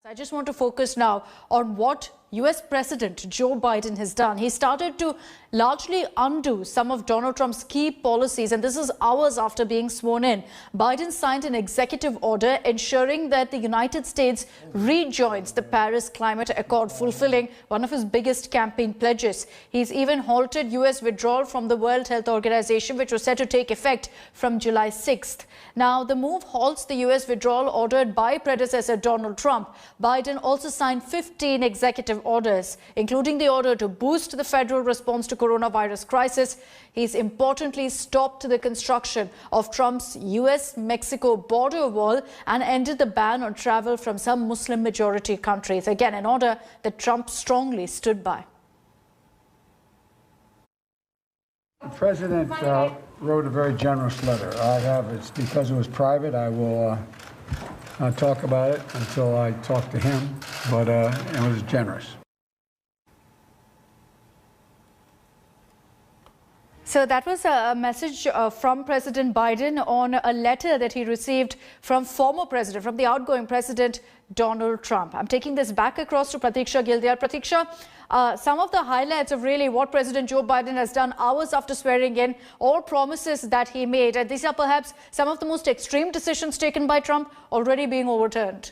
I just want to focus now on what US President Joe Biden has done. He started to largely undo some of Donald Trump's key policies, and this is hours after being sworn in. Biden signed an executive order ensuring that the United States rejoins the Paris Climate Accord, fulfilling one of his biggest campaign pledges. He's even halted US withdrawal from the World Health Organization, which was set to take effect from July 6th. Now, the move halts the US withdrawal ordered by predecessor Donald Trump. Biden also signed 15 executive orders, including the order to boost the federal response to coronavirus crisis. He's importantly stopped the construction of Trump's US-Mexico border wall and ended the ban on travel from some Muslim-majority countries. Again, an order that Trump strongly stood by. The president wrote a very generous letter. It's because it was private. I will not talk about it until I talk to him, but it was generous. So that was a message from President Biden on a letter that he received from the outgoing president, Donald Trump. I'm taking this back across to Pratiksha Gildea. Pratiksha, some of the highlights of really what President Joe Biden has done hours after swearing in, all promises that he made, and these are perhaps some of the most extreme decisions taken by Trump already being overturned.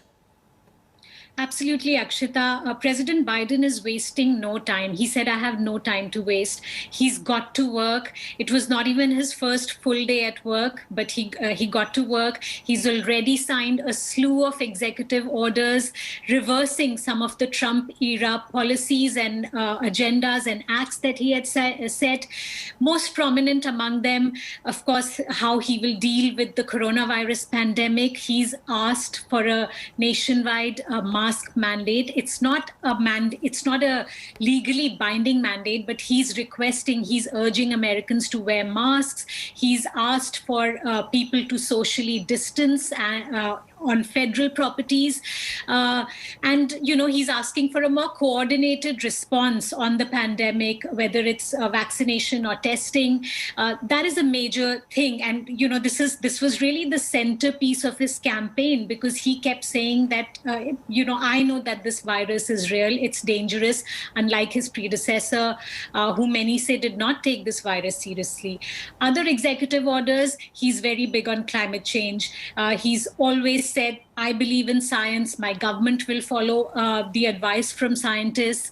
Absolutely, Akshita. President Biden is wasting no time. He said, I have no time to waste. He's got to work. It was not even his first full day at work, but he got to work. He's already signed a slew of executive orders reversing some of the Trump era policies and agendas and acts that he had set. Most prominent among them, of course, how he will deal with the coronavirus pandemic. He's asked for a nationwide mask mandate. It's not a legally binding mandate, but he's urging Americans to wear masks. He's asked for people to socially distance on federal properties. And, he's asking for a more coordinated response on the pandemic, whether it's vaccination or testing. That is a major thing. And, this was really the centerpiece of his campaign, because he kept saying that, I know that this virus is real. It's dangerous, unlike his predecessor, who many say did not take this virus seriously. Other executive orders, he's very big on climate change. He's always said, I believe in science. My government will follow the advice from scientists.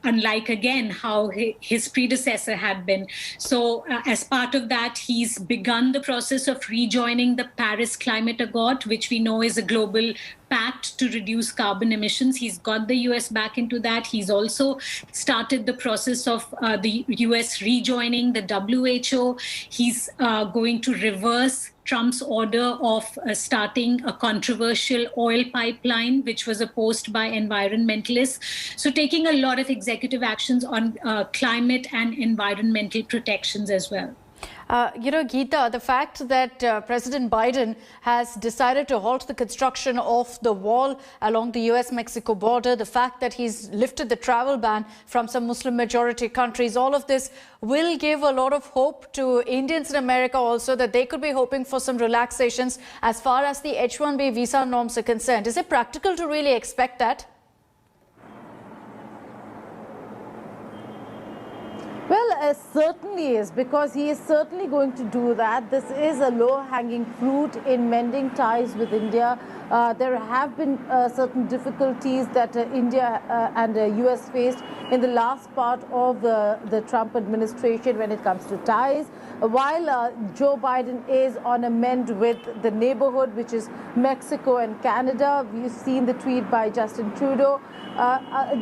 Unlike, again, how his predecessor had been. So as part of that, he's begun the process of rejoining the Paris Climate Accord, which we know is a global pact to reduce carbon emissions. He's got the US back into that. He's also started the process of the US rejoining the WHO. He's going to reverse Trump's order of starting a controversial oil pipeline, which was opposed by environmentalists. So taking a lot of executive actions on climate and environmental protections as well. Geeta, the fact that President Biden has decided to halt the construction of the wall along the US-Mexico border, the fact that he's lifted the travel ban from some Muslim-majority countries, all of this will give a lot of hope to Indians in America also, that they could be hoping for some relaxations as far as the H-1B visa norms are concerned. Is it practical to really expect that? Well, it certainly is, because he is certainly going to do that. This is a low-hanging fruit in mending ties with India. There have been certain difficulties that India and the US faced in the last part of the Trump administration when it comes to ties. While Joe Biden is on a mend with the neighborhood, which is Mexico and Canada, we've seen the tweet by Justin Trudeau.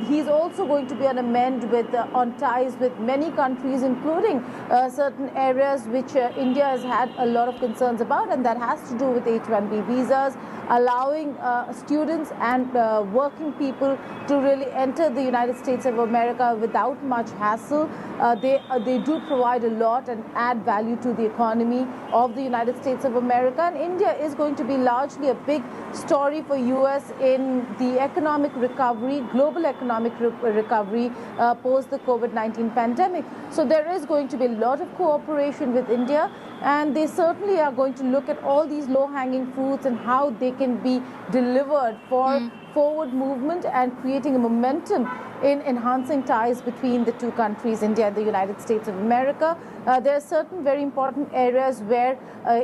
He's also going to be on a mend with on ties with many countries, including certain areas which India has had a lot of concerns about, and that has to do with H-1B visas, allowing students and working people to really enter the United States of America without much hassle. They do provide a lot and add value to the economy of the United States of America. And India is going to be largely a big story for US in the economic recovery, global economic recovery post the COVID-19 pandemic. So there is going to be a lot of cooperation with India, and they certainly are going to look at all these low-hanging fruits and how they can be delivered for forward movement and creating a momentum in enhancing ties between the two countries, India and the United States of America. There are certain very important areas where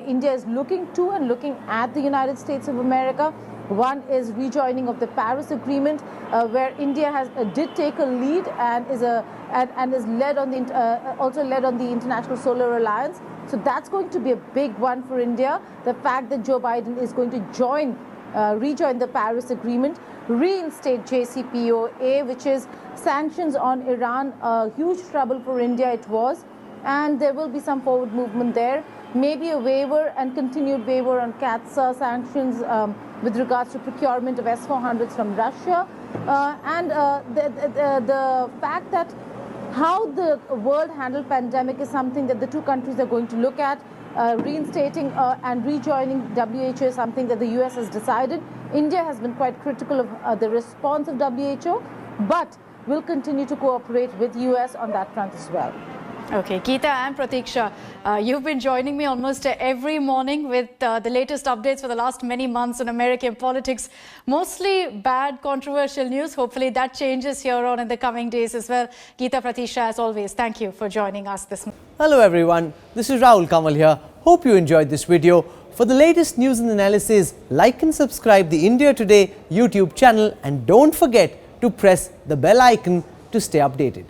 India is looking to and looking at the United States of America. One is rejoining of the Paris Agreement, where India did take a lead and is led on the also led on the International Solar Alliance. So that's going to be a big one for India. The fact that Joe Biden is going to rejoin the Paris Agreement, reinstate JCPOA, which is sanctions on Iran, a huge trouble for India it was, and there will be some forward movement there. Maybe a waiver and continued waiver on CAATSA sanctions with regards to procurement of S-400s from Russia, and the fact that how the world handled pandemic is something that the two countries are going to look at. Reinstating and rejoining WHO is something that the US has decided. India has been quite critical of the response of WHO, but will continue to cooperate with US on that front as well. Okay, Geeta and Pratiksha, you've been joining me almost every morning with the latest updates for the last many months on American politics. Mostly bad, controversial news. Hopefully that changes here on in the coming days as well. Geeta, Pratiksha, as always, thank you for joining us this morning. Hello everyone, this is Rahul Kamal here. Hope you enjoyed this video. For the latest news and analysis, like and subscribe the India Today YouTube channel and don't forget to press the bell icon to stay updated.